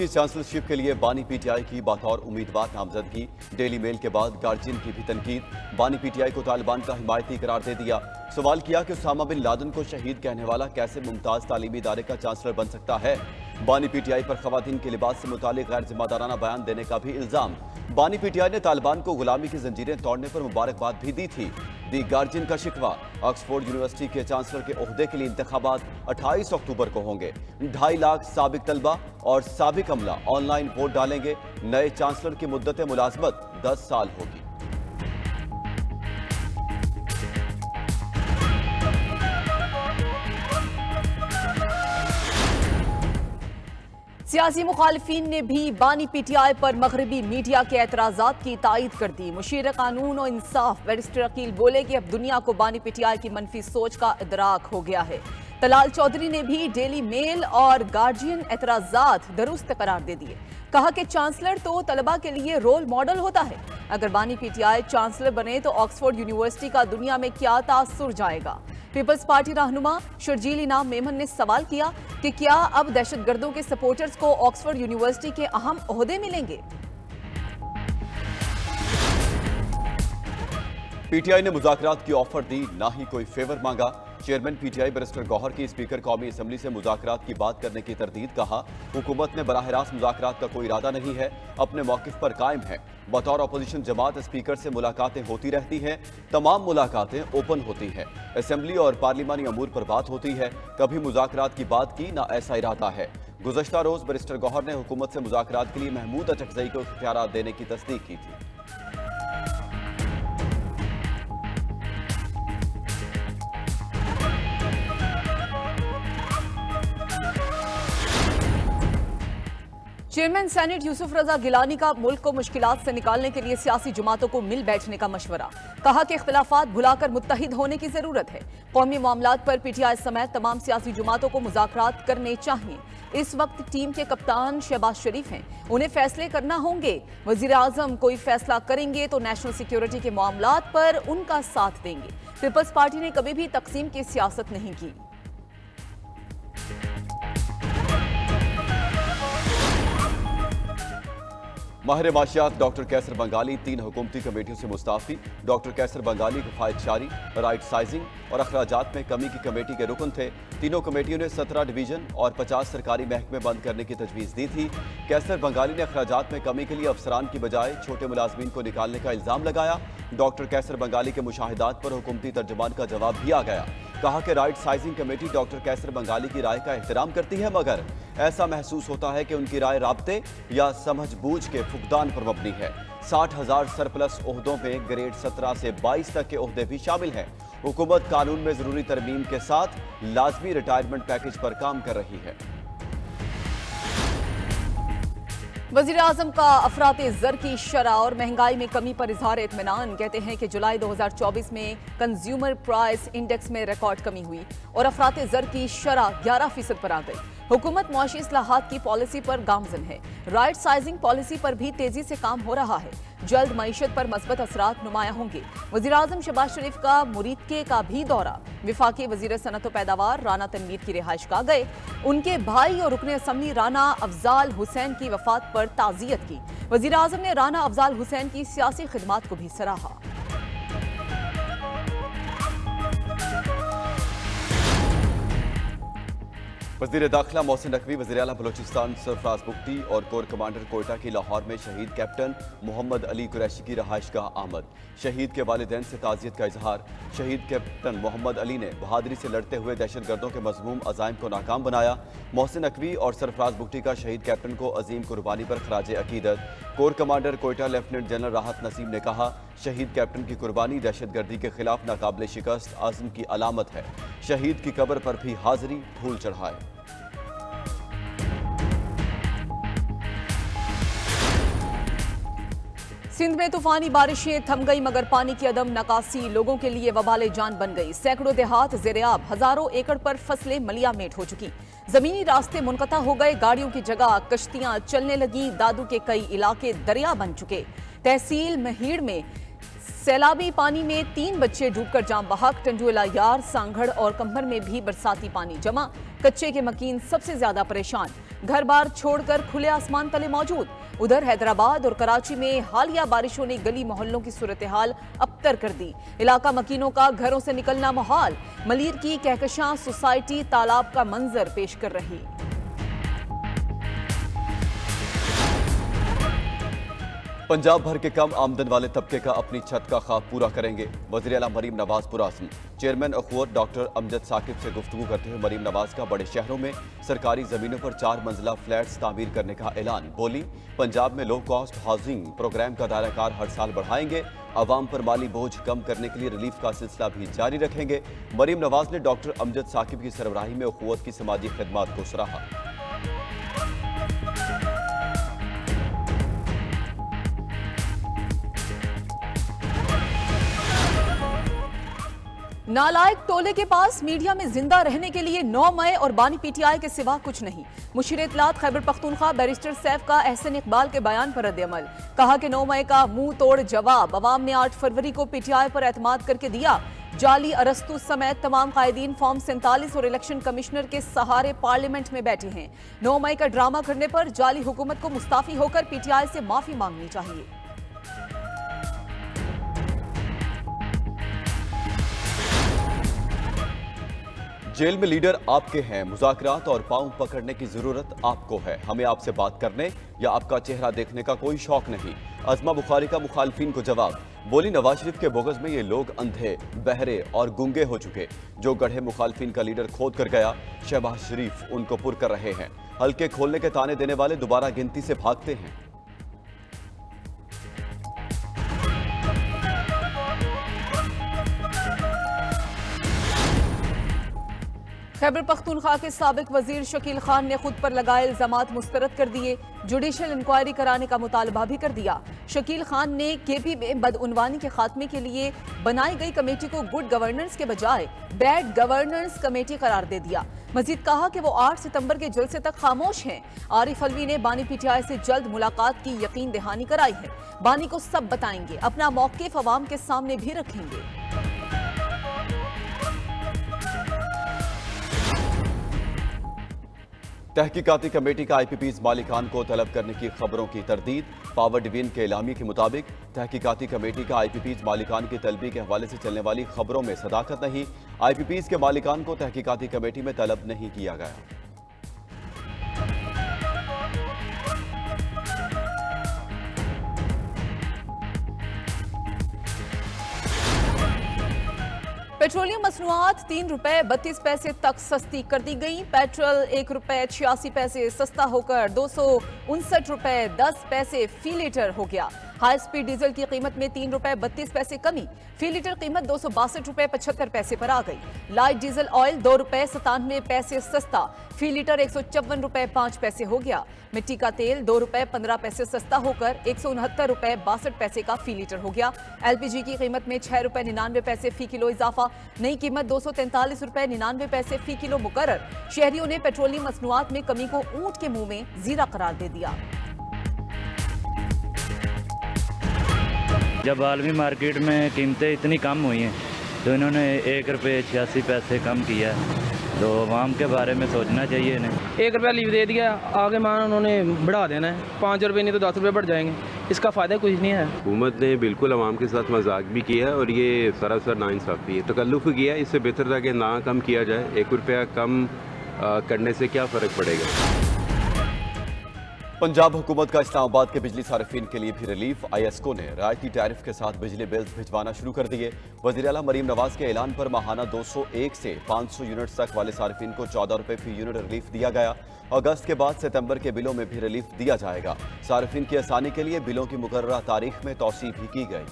की चांसलरशिप के लिए बानी पीटीआई की बतौर उम्मीदवार नामजदगी। डेली मेल के बाद गार्जियन की भी तनकीद। बानी पीटीआई को तालिबान का हिमायती करार दे दिया। सवाल किया कि उसामा बिन लादेन को शहीद कहने वाला कैसे मुमताज तालीमी इदारे का चांसलर बन सकता है। बानी पीटीआई पर खवातीन के लिबास से मुतालिक गैर जिम्मेदाराना बयान देने का भी इल्जाम। बानी पीटीआई ने तालिबान को गुलामी की जंजीरें तोड़ने पर मुबारकबाद भी दी थी। दी गार्जियन का शिकवा। ऑक्सफोर्ड यूनिवर्सिटी के चांसलर के ओहदे के लिए इंतखाबात 28 अक्टूबर को होंगे। 2.5 लाख साबिक तलबा और साबिक अमला ऑनलाइन वोट डालेंगे। नए चांसलर की मुद्दत मुलाजमत 10 साल होगी। सियासी मुखालिफिन ने भी बानी पीटीआई पर मगरबी मीडिया के एतराज़ात की तायद कर दी। मुशीर कानून और इंसाफ बैरिस्टर अकील बोले कि अब दुनिया को बानी पीटीआई की मनफी सोच का इदराक हो गया है। तलाल चौधरी ने भी डेली मेल और गार्जियन एतराज़ात दुरुस्त करार दे दिए। कहा कि चांसलर तो तलबा के लिए रोल मॉडल होता है। अगर बानी पीटीआई चांसलर बने तो ऑक्सफोर्ड यूनिवर्सिटी का दुनिया में क्या तासुर जाएगा। पीपल्स पार्टी रहनुमा शर्जील इनाम मेमन ने सवाल किया कि क्या अब दहशतगर्दों के सपोर्टर्स को ऑक्सफोर्ड यूनिवर्सिटी के अहम ओहदे मिलेंगे। पीटीआई ने मुज़ाकरात की ऑफर दी, ना ही कोई फेवर मांगा। चेयरमैन पीटीआई बैरिस्टर गौहर की स्पीकर कौमी असम्बली से मुज़ाकरात की बात करने की तरदीद। कहा हुकूमत ने बराह रास्त मुज़ाकरात का कोई इरादा नहीं है, अपने मौक़िफ़ पर कायम है। बतौर अपोजिशन जमात स्पीकर से मुलाकातें होती रहती हैं। तमाम मुलाकातें ओपन होती हैं। असम्बली और पार्लिमानी अमूर पर बात होती है। कभी मुज़ाकरात की बात की ना ऐसा इरादा है। गुज़श्ता रोज़ बैरिस्टर गौहर ने हुकूमत से मुज़ाकरात के लिए महमूद अचकज़ई को इख्तियारात देने की तस्दीक की थी। चेयरमैन सेनेट यूसुफ रजा गिलानी का मुल्क को मुश्किलात से निकालने के लिए सियासी जमातों को मिल बैठने का मशवरा। कहा कि इख्तिलाफात भुलाकर मुत्तहिद होने की जरूरत है। कौमी मामलात पर पीटीआई समेत तमाम सियासी जमातों को मुज़ाकरात करने चाहिए। इस वक्त टीम के कप्तान शहबाज शरीफ हैं, उन्हें फैसले करना होंगे। वजीर आजम कोई फैसला करेंगे तो नेशनल सिक्योरिटी के मामलात पर उनका साथ देंगे। पीपल्स पार्टी ने कभी भी तकसीम की सियासत नहीं की। माहिर माशियात डॉक्टर कैसर बंगाली 3 हुकूमती कमेटियों से मुस्ताफी। डॉक्टर कैसर बंगाली किफायतशारी, राइट साइजिंग और अखराजात में कमी की कमेटी के रुकन थे। तीनों कमेटियों ने 17 डिवीजन और 50 सरकारी महकमे बंद करने की तजवीज़ दी थी। कैसर बंगाली ने अखराजात में कमी के लिए अफसरान की बजाय छोटे मुलाजमीन को निकालने का इल्ज़ाम लगाया। डॉक्टर कैसर बंगाली के मुशाहिदात पर हुकूमती तर्जुमान का जवाब भी आ गया। कहा कि राइट साइजिंग कमेटी डॉक्टर कैसर बंगाली की राय का एहतराम करती है, मगर ऐसा महसूस होता है कि उनकी राय राब्ते या समझबूझ के फुकदान पर मबनी है। 60,000 सरप्लस ओहदों में ग्रेड 17 से 22 तक के ओहदे भी शामिल हैं। हुकूमत कानून में जरूरी तरमीम के साथ लाजमी रिटायरमेंट पैकेज पर काम कर रही है। वज़ीर आज़म का अफराते ज़र की शरह और महंगाई में कमी पर इजहार इत्मीनान। कहते हैं कि जुलाई 2024 में कंज्यूमर प्राइस इंडेक्स में रिकॉर्ड कमी हुई और अफराते ज़र की शरह 11% पर आ गई। हुकूमत मुआशी इस्लाहात की पॉलिसी पर गामजन है। राइट साइजिंग पॉलिसी पर भी तेजी से काम हो रहा है। जल्द मईशत पर मस्बत असरात नुमाया होंगे। वज़ीर आज़म शहबाज शरीफ का मुरीदके का भी दौरा। विफाकी वज़ीर सनत व पैदावार राना तनवीर की रिहाइश गाह गए। उनके भाई और रुकने असम्बली राना अफजाल हुसैन की वफात पर ताज़ियत की। वज़ीर आज़म ने राना अफजाल हुसैन की सियासी खिदमात को भी सराहा। वज़ीर दाखिला मोहसिन नकवी, वज़ीर आला बलोचिस्तान सरफराज बुख्ती और कोर कमांडर कोयटा की लाहौर में शहीद कैप्टन मोहम्मद अली कुरैशी की रहायशगाह आमद। शहीद के वालिदैन से ताज़ियत का इजहार। शहीद कैप्टन मोहम्मद अली ने बहादुरी से लड़ते हुए दहशतगर्दों के मज़मूम अज़ाइम को नाकाम बनाया। मोहसिन नकवी और सरफराज बुख्ती का शहीद कैप्टन को अजीम कुर्बानी पर खराज अकीदत। Core commander Quetta lieutenant general राहत नसीम ने कहा शहीद कैप्टन की कुर्बानी दहशतगर्दी के खिलाफ नाकाबिल शिकस्त आज़म की अलामत है। शहीद की कब्र पर भी हाजिरी फूल चढ़ाए। सिंध में तूफानी बारिशें थम गई, मगर पानी की अदम नकासी लोगों के लिए वबाले जान बन गई। सैकड़ों देहात ज़ेरेआब, हजारों एकड़ पर फसलें मलियामेट हो चुकी। जमीनी रास्ते मुनक़ता हो गए, गाड़ियों की जगह कश्तियां चलने लगी। दादू के कई इलाके दरिया बन चुके। तहसील महीड़ में सैलाबी पानी में 3 बच्चे डूबकर जाम बहक। टंडुएला यार, सांगड़ और कंभर में भी बरसाती पानी जमा। कच्चे के मकीन सबसे ज्यादा परेशान। घर बार छोड़कर खुले आसमान तले मौजूद। उधर हैदराबाद और कराची में हालिया बारिशों ने गली मोहल्लों की सूरत हाल अबतर कर दी। इलाका मकीनों का घरों से निकलना मुहाल। मलीर की कहकशां सोसाइटी तालाब का मंजर पेश कर रही। पंजाब भर के कम आमदन वाले तबके का अपनी छत का ख्वाब पूरा करेंगे। वज़ीर आला मरीम नवाज पुरअज़्म। चेयरमैन अखवत डॉक्टर अमजद साकिब से गुफ्तगू करते हुए मरीम नवाज का बड़े शहरों में सरकारी जमीनों पर 4 मंजिला फ्लैट्स तामीर करने का ऐलान। बोली, पंजाब में लो कॉस्ट हाउसिंग प्रोग्राम का दायराकार हर साल बढ़ाएंगे। अवाम पर माली बोझ कम करने के लिए रिलीफ का सिलसिला भी जारी रखेंगे। मरीम नवाज ने डॉक्टर अमजद साकिब की सरबराही में अखवत की समाजी खिदमात को सराहा। नालायक टोले के पास मीडिया में जिंदा रहने के लिए 9 मई और बानी पीटीआई के सिवा कुछ नहीं। मुशीर इत्तलात खैबर पख्तूनख्वा बैरिस्टर सैफ का एहसन इकबाल के बयान पर रद्द-ए-अमल। कहा कि 9 मई का मुंह तोड़ जवाब अवाम ने 8 फरवरी को पीटीआई पर एतमाद करके दिया। जाली अरस्तु समेत तमाम कायदीन फॉर्म 47 और इलेक्शन कमिश्नर के सहारे पार्लियामेंट में बैठे हैं। 9 मई का ड्रामा करने पर जाली हुकूमत को मुस्ताफी होकर पीटीआई से माफी मांगनी चाहिए। जेल में लीडर आपके हैं, मुज़ाकरात और पांव पकड़ने की जरूरत आपको है। हमें आपसे बात करने या आपका चेहरा देखने का कोई शौक नहीं। अज़मा बुखारी का मुखालिफिन को जवाब। बोली, नवाज शरीफ के बोगस में ये लोग अंधे, बहरे और गूंगे हो चुके। जो गढ़े मुखालिफिन का लीडर खोद कर गया, शहबाज शरीफ उनको पुर कर रहे हैं। हल्के खोलने के ताने देने वाले दोबारा गिनती से भागते हैं। खैबर पख्तूनख्वा के साबिक वजीर शकील खान ने खुद पर लगाए इल्जामात मुस्तरद कर दिए। जुडिशल इंक्वायरी कराने का मुतालबा भी कर दिया। शकील खान ने केपी में बदउनवानी के खात्मे के लिए बनाई गई कमेटी को गुड गवर्नेंस के बजाय बैड गवर्नेंस कमेटी करार दे दिया। मजीद कहा कि वो 8 सितंबर के जलसे तक खामोश हैं। आरिफ अलवी ने बानी पीटीआई से जल्द मुलाकात की यकीन दहानी कराई है। बानी को सब बताएंगे, अपना मौक़िफ़ अवाम के सामने भी रखेंगे। तहकीकाती कमेटी का आईपीपीज मालिकान को तलब करने की खबरों की तरदीद। पावर डिवीजन के एलामी के मुताबिक तहकीकाती कमेटी का आईपीपीज मालिकान की तलबी के हवाले से चलने वाली खबरों में सदाकत नहीं। आईपीपीज के मालिकान को तहकीकाती कमेटी में तलब नहीं किया गया। पेट्रोलियम मसनूआत 3 रुपए 32 पैसे तक सस्ती कर दी गई। पेट्रोल 1 रुपए 86 पैसे सस्ता होकर 259 रुपए 10 पैसे फी लीटर हो गया। हाई स्पीड डीजल की कीमत में 3 रुपए 32 पैसे कमी। फी लीटर कीमत 262 रुपए 75 पैसे पर आ गई। लाइट डीजल ऑयल 2 रुपए 97 पैसे सस्ता, फी लीटर 154 रुपए 5 पैसे हो गया। मिट्टी का तेल 2 रुपए 15 पैसे सस्ता होकर 169 रुपए 62 पैसे का फी लीटर हो गया। एलपीजी की कीमत में 6 रुपए 99 पैसे फी किलो इजाफा, नई कीमत 243 रुपए 99 पैसे फी किलो मुकर्रर। शहरियों ने पेट्रोलियम मसनूआत में कमी को ऊंट के मुंह में जीरा करार दे दिया। जब आलमी मार्केट में कीमतें इतनी कम हुई हैं तो इन्होंने 1 रुपये 86 पैसे कम किया, तो आवाम के बारे में सोचना चाहिए इन्हें। 1 रुपया लीव दे दिया, आगे मान उन्होंने बढ़ा देना है। 5 रुपये नहीं तो 10 रुपये बढ़ जाएंगे, इसका फ़ायदा कुछ नहीं है। हुकूमत ने बिल्कुल आवाम के साथ मजाक भी किया है और ये सरासर नाइंसाफ़ी है। तकल्लुफ़ किया, इससे बेहतर था कि ना कम किया जाए। 1 रुपया कम करने से क्या फ़र्क पड़ेगा। पंजाब हुकूमत का इस्लामाबाद के बिजली सारिफिन के लिए भी रिलीफ। आईएसको ने रियायती टैरिफ के साथ बिजली बिल्स भिजवाना शुरू कर दिए। वज़ीर आला मरीम नवाज के ऐलान पर माहाना 201 से 500 यूनिट तक वाले सारिफिन को 14 रुपये फी यूनिट रिलीफ दिया गया। अगस्त के बाद सितंबर के बिलों में भी रिलीफ दिया जाएगा। सारिफिन की आसानी के लिए बिलों की मुकर्ररा तारीख में तौसीह भी की गई।